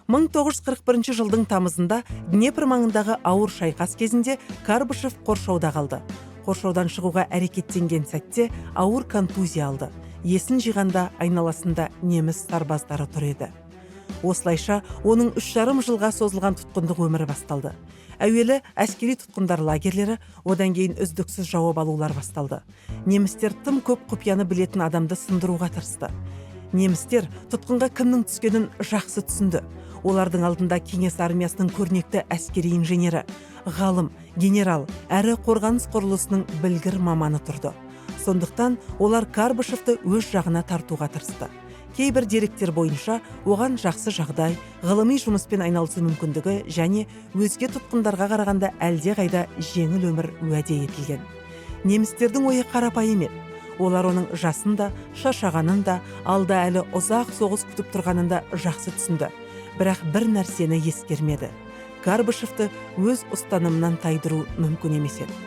1941 жылдың тамызында Днепр маңындағы ауыр шайқас кезінде Карбышев қоршауда қалды. Қоршаудан шығуға әрекеттенген сәтте ауыр контузия алды. Есін жиғанда айналасында неміс сарбаздары тұр еді. Осылайша оның 3,5 жылға созылған тұтқындық өмірі басталды. Әуелі әскери тұтқындар лагерлері, одан кейін үздіксіз жауап алулар басталды. Немістер тым көп құпияны білетін адамды сындыруға тырысты. Немістер тұтқынға кімнің түскенін жақсы түсінді. Олардың алдында Кеңес армиясының көрнекті әскери инженері, ғалым, генерал әрі қорғаныс құрылысының білгір маманы тұрды. Сондықтан олар Карбышевті өз жағына тартуға тырысты. Кейбір деректер бойынша оған жақсы жағдай, ғылыми жұмыспен айналысу мүмкіндігі және өзге тұтқындарға қарағанда әлде қайда жеңіл өмір уәде етілген. Немістердің ойы қарапайым еді. Олар оның жасын да, шаршағанын да, алда әлі ұзақ соғыс күтіп тұрғанын да жақсы түсінді. Бірақ бір нәрсені ескермеді. Карбышевті өз ұстанымынан тайдыру мүмкін емес еді.